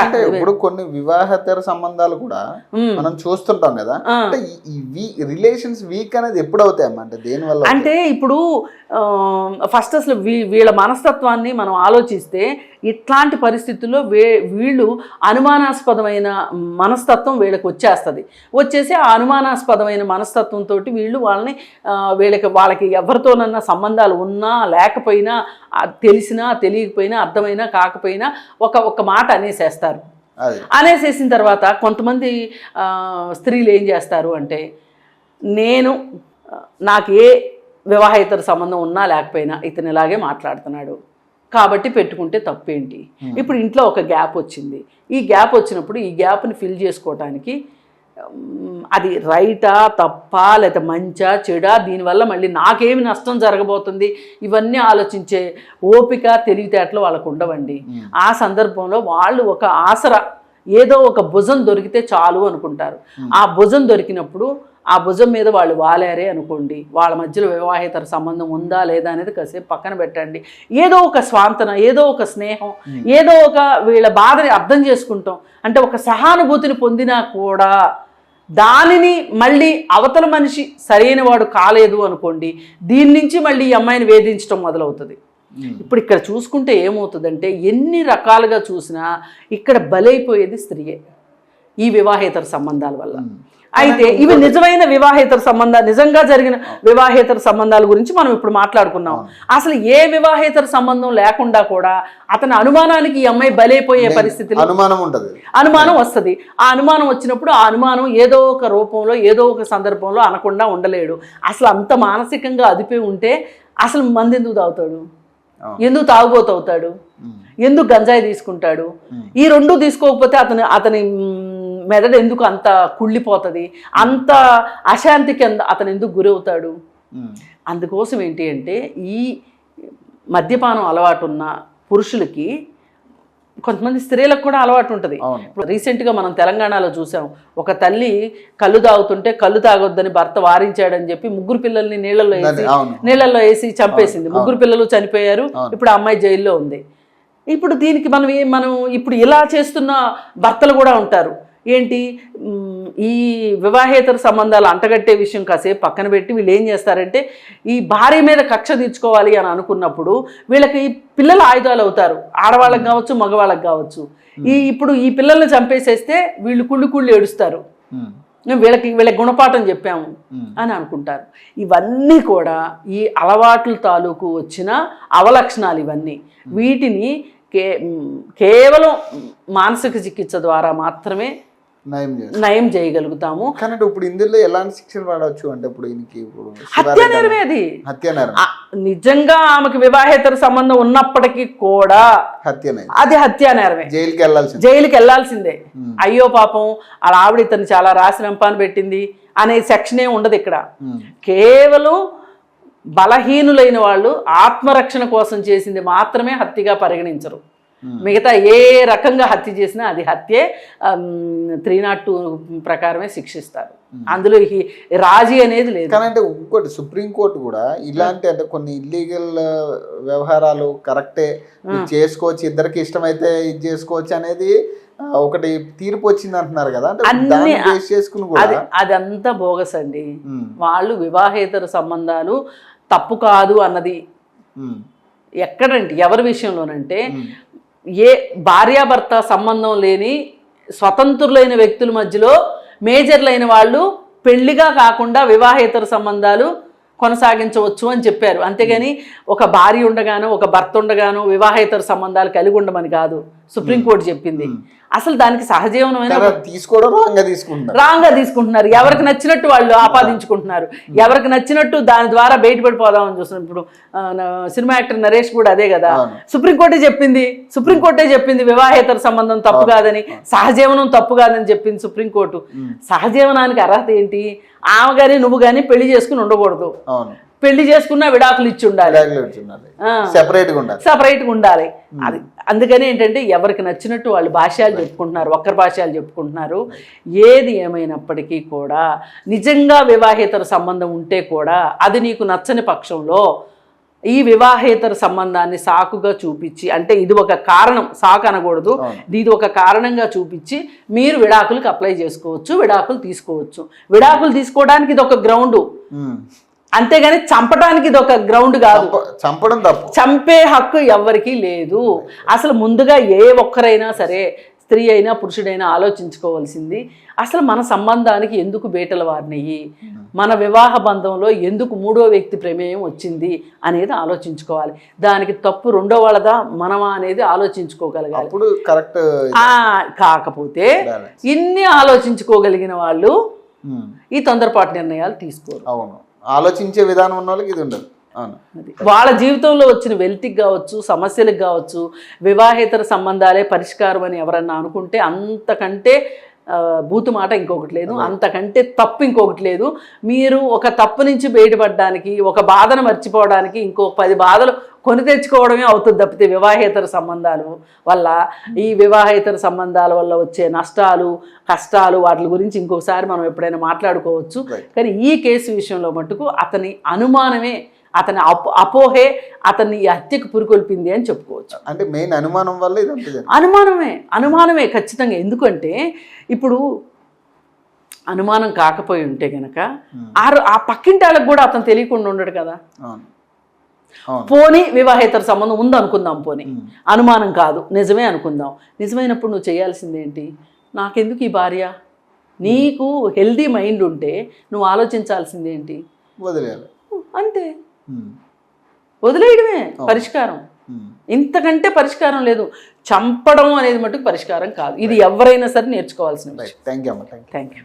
అంటే ఇప్పుడు కొన్ని వివాహేతర సంబంధాలు కూడా మనం చూస్తుంటాం కదా, అంటే ఈ రిలేషన్స్ వీక్ అనేది ఎప్పుడు అవుతాయమ్మా? అంటే దేని వల్ల? అంటే ఇప్పుడు ఫస్ట్ అసలు వీళ్ళ మనస్తత్వాన్ని మనం ఆలోచిస్తే ఇట్లాంటి పరిస్థితుల్లో వీళ్ళు అనుమానాస్పదమైన మనస్తత్వం వీళ్ళకి వచ్చేసి ఆ అనుమానాస్పదమైన మనస్తత్వంతో వీళ్ళు వాళ్ళకి ఎవరితోనన్నా సంబంధాలు ఉన్నా లేకపోయినా, తెలిసినా తెలియకపోయినా, అర్థమైనా కాకపోయినా ఒక మాట అనేసేస్తారు. అనేసేసిన తర్వాత కొంతమంది స్త్రీలు ఏం చేస్తారు అంటే, నాకు ఏ వివాహేతర సంబంధం ఉన్నా లేకపోయినా ఇతను ఇలాగే మాట్లాడుతున్నాడు కాబట్టి పెట్టుకుంటే తప్పేంటి? ఇప్పుడు ఇంట్లో ఒక గ్యాప్ వచ్చింది. ఈ గ్యాప్ వచ్చినప్పుడు ఈ గ్యాప్ని ఫిల్ చేసుకోవటానికి అది రైటా తప్పా లేకపోతే మంచా చెడా, దీనివల్ల మళ్ళీ నాకేమి నష్టం జరగబోతుంది, ఇవన్నీ ఆలోచించే ఓపిక తెలివితేటలు వాళ్ళకు ఉండవండి. ఆ సందర్భంలో వాళ్ళు ఒక ఆసరా, ఏదో ఒక భుజం దొరికితే చాలు అనుకుంటారు. ఆ భుజం దొరికినప్పుడు ఆ భుజం మీద వాళ్ళు వాలారే అనుకోండి, వాళ్ళ మధ్యలో వివాహేతర సంబంధం ఉందా లేదా అనేది కాసేపు పక్కన పెట్టండి. ఏదో ఒక స్వాంతన, ఏదో ఒక స్నేహం, ఏదో ఒక వీళ్ళ బాధని అర్థం చేసుకుంటాం అంటే ఒక సహానుభూతిని పొందినా కూడా దానిని మళ్ళీ అవతల మనిషి సరైన వాడు కాలేదు అనుకోండి, దీని నుంచి మళ్ళీ ఈ అమ్మాయిని వేధించడం మొదలవుతుంది. ఇప్పుడు ఇక్కడ చూసుకుంటే ఏమవుతుందంటే, ఎన్ని రకాలుగా చూసినా ఇక్కడ బలైపోయేది స్త్రీయే ఈ వివాహేతర సంబంధాల వల్ల. అయితే ఇవి నిజమైన వివాహేతర సంబంధాలు, నిజంగా జరిగిన వివాహేతర సంబంధాల గురించి మనం ఇప్పుడు మాట్లాడుకున్నాం. అసలు ఏ వివాహేతర సంబంధం లేకుండా కూడా అతని అనుమానానికి ఈ అమ్మాయి బలైపోయే పరిస్థితి, అనుమానం వస్తుంది. ఆ అనుమానం వచ్చినప్పుడు ఆ అనుమానం ఏదో ఒక రూపంలో ఏదో ఒక సందర్భంలో అనకుండా ఉండలేడు. అసలు అంత మానసికంగా అదిపోయి ఉంటే అసలు మందు ఎందుకు తాగుతాడు? ఎందుకు తాగుబోతవుతాడు? ఎందుకు గంజాయి తీసుకుంటాడు? ఈ రెండు తీసుకోకపోతే అతని మెదడు ఎందుకు అంత కుళ్ళిపోతుంది? అంత అశాంతికి అతను ఎందుకు గురవుతాడు? అందుకోసం ఏంటి అంటే, ఈ మద్యపానం అలవాటు ఉన్న పురుషులకి కొంతమంది స్త్రీలకు కూడా అలవాటు ఉంటుంది. ఇప్పుడు రీసెంట్గా మనం తెలంగాణలో చూసాం, ఒక తల్లి కళ్ళు తాగుతుంటే కళ్ళు తాగొద్దని భర్త వారించాడని చెప్పి 3 పిల్లల్ని నీళ్ళల్లో వేసి చంపేసింది. 3 పిల్లలు చనిపోయారు. ఇప్పుడు ఆ అమ్మాయి జైల్లో ఉంది. ఇప్పుడు దీనికి మనం ఇప్పుడు ఇలా చేస్తున్న భర్తలు కూడా ఉంటారు. ఏంటి, ఈ వివాహేతర సంబంధాలు అంటగట్టే విషయం కాసేపు పక్కన పెట్టి వీళ్ళు ఏం చేస్తారంటే, ఈ భార్య మీద కక్ష తీర్చుకోవాలి అని అనుకున్నప్పుడు వీళ్ళకి పిల్లలు ఆయుధాలు అవుతారు. ఆడవాళ్ళకి కావచ్చు, మగవాళ్ళకి కావచ్చు. ఇప్పుడు ఈ పిల్లల్ని చంపేసేస్తే వీళ్ళు కుళ్ళు ఏడుస్తారు, వీళ్ళకి గుణపాఠం చెప్పాము అని అనుకుంటారు. ఇవన్నీ కూడా ఈ అలవాట్ల తాలూకు వచ్చిన అవలక్షణాలు. ఇవన్నీ వీటిని కేవలం మానసిక చికిత్స ద్వారా మాత్రమే నయం చేయగలుగుతాము. కానీ ఇప్పుడు ఇందులో ఎలాంటి శిక్షలు పడవచ్చు అంటే, ఇప్పుడు హత్యానేరమే అది. నిజంగా ఆమెకు వివాహేతర సంబంధం ఉన్నప్పటికీ కూడా అది హత్యానేరమే, జైలుకి వెళ్లాల్సిందే. అయ్యో పాపం అలా ఆవిడ ఇతను చాలా రాసి రంపాన్ని పెట్టింది అనే సెక్షనే ఉండదు ఇక్కడ. కేవలం బలహీనులైన వాళ్ళు ఆత్మరక్షణ కోసం చేసింది మాత్రమే హత్యగా పరిగణించరు. మిగతా ఏ రకంగా హత్య చేసినా అది హత్యే. 302 ప్రకారమే శిక్షిస్తారు. అందులో రాజీ అనేది లేదు. కానీ అంటే ఇంకోటి, సుప్రీంకోర్టు కూడా ఇలాంటి అంటే కొన్ని ఇల్లీగల్ వ్యవహారాలు కరెక్టే చేసుకోవచ్చు, ఇద్దరికి ఇష్టమైతే ఇది చేసుకోవచ్చు అనేది ఒకటి తీర్పు వచ్చింది అంటున్నారు కదా. అంటే అదంతా బోగస్ అండి. వాళ్ళు వివాహేతర సంబంధాలు తప్పు కాదు అన్నది ఎక్కడంటే, ఎవరి విషయంలోనంటే, ఏ భార్యాభర్త సంబంధం లేని స్వతంత్రులైన వ్యక్తుల మధ్యలో మేజర్లైన వాళ్ళు పెళ్లిగా కాకుండా వివాహేతర సంబంధాలు కొనసాగించవచ్చు అని చెప్పారు. అంతేగాని ఒక భార్య ఉండగానో ఒక భర్త ఉండగానో వివాహేతర సంబంధాలు కలిగి ఉండమని కాదు సుప్రీంకోర్టు చెప్పింది. అసలు దానికి సహజీవనమైన రాంగ్గా తీసుకుంటున్నారు. ఎవరికి నచ్చినట్టు వాళ్ళు ఆపాదించుకుంటున్నారు, ఎవరికి నచ్చినట్టు దాని ద్వారా బయటపడిపోదామని చూస్తున్నారు. ఇప్పుడు సినిమా యాక్టర్ నరేష్ కూడా అదే కదా, సుప్రీంకోర్టే చెప్పింది వివాహేతర సంబంధం తప్పు కాదని, సహజీవనం తప్పు కాదని చెప్పింది సుప్రీంకోర్టు. సహజీవనానికి అర్హత ఏంటి? ఆమె కానీ నువ్వు కానీ పెళ్లి చేసుకుని ఉండకూడదు, పెళ్లి చేసుకున్నా విడాకులు ఇచ్చి ఉండాలి, సెపరేట్గా ఉండాలి. అది అందుకని ఏంటంటే, ఎవరికి నచ్చినట్టు వాళ్ళు భాష్యాలు చెప్పుకుంటున్నారు, ఒక్కరి భాష్యాలు చెప్పుకుంటున్నారు. ఏది ఏమైనప్పటికీ కూడా నిజంగా వివాహేతర సంబంధం ఉంటే కూడా అది నీకు నచ్చని పక్షంలో ఈ వివాహేతర సంబంధాన్ని సాకుగా చూపించి, అంటే ఇది ఒక కారణం, సాకు అనకూడదు, ఇది ఒక కారణంగా చూపించి మీరు విడాకులకు అప్లై చేసుకోవచ్చు, విడాకులు తీసుకోవచ్చు. విడాకులు తీసుకోవడానికి ఇది ఒక గ్రౌండ్, అంతేగాని చంపడానికి ఇది ఒక గ్రౌండ్ కాదు. చంపడం తప్పు, చంపే హక్కు ఎవరికీ లేదు. అసలు ముందుగా ఏ ఒక్కరైనా సరే, స్త్రీ అయినా పురుషుడైనా ఆలోచించుకోవాల్సింది అసలు మన సంబంధానికి ఎందుకు బేటలు వారినయ్యి, మన వివాహ బంధంలో ఎందుకు మూడో వ్యక్తి ప్రమేయం వచ్చింది అనేది ఆలోచించుకోవాలి. దానికి తప్పు రెండో వాళ్ళదా మనమా అనేది ఆలోచించుకోగలగాలి. కరెక్ట్. కాకపోతే ఇన్ని ఆలోచించుకోగలిగిన వాళ్ళు ఈ తొందరపాటు నిర్ణయాలు తీసుకోరు. అవును, ఆలోచించే విధానం ఉన్న వాళ్ళకి ఇది ఉండదు. వాళ్ళ జీవితంలో వచ్చిన వెల్తికి కావచ్చు, సమస్యలకు కావచ్చు, వివాహేతర సంబంధాలే పరిష్కారం అని ఎవరన్నా అనుకుంటే అంతకంటే బూతు మాట ఇంకొకటి లేదు, అంతకంటే తప్పు ఇంకొకటి లేదు. మీరు ఒక తప్పు నుంచి బయటపడడానికి, ఒక బాధను మర్చిపోవడానికి ఇంకో 10 బాధలు కొని తెచ్చుకోవడమే అవుతుంది తప్పితే వివాహేతర సంబంధాలు వల్ల, ఈ వివాహేతర సంబంధాల వల్ల వచ్చే నష్టాలు కష్టాలు వాటి గురించి ఇంకొకసారి మనం ఎప్పుడైనా మాట్లాడుకోవచ్చు. కానీ ఈ కేసు విషయంలో మటుకు అతని అనుమానమే, అతని అపోహే అతన్ని ఈ హత్యకు పురికొల్పింది అని చెప్పుకోవచ్చు. అంటే మెయిన్ అనుమానం వల్ల అనుమానమే ఖచ్చితంగా. ఎందుకంటే ఇప్పుడు అనుమానం కాకపోయి ఉంటే గనక ఆ పక్కింటి వాళ్ళకి కూడా అతను తెలియకుండా ఉండడు కదా. పోనీ వివాహేతర సంబంధం ఉంది అనుకుందాం, పోనీ అనుమానం కాదు నిజమే అనుకుందాం. నిజమైనప్పుడు నువ్వు చేయాల్సిందేంటి? నాకెందుకు ఈ భార్య? నీకు హెల్దీ మైండ్ ఉంటే నువ్వు ఆలోచించాల్సిందేంటి? వదిలేయాలి అంతే, వదిలేయడమే పరిష్కారం. ఇంతకంటే పరిష్కారం లేదు. చంపడం అనేది మటుకు పరిష్కారం కాదు. ఇది ఎవరైనా సరే నేర్చుకోవాల్సిన విషయం. Thank you.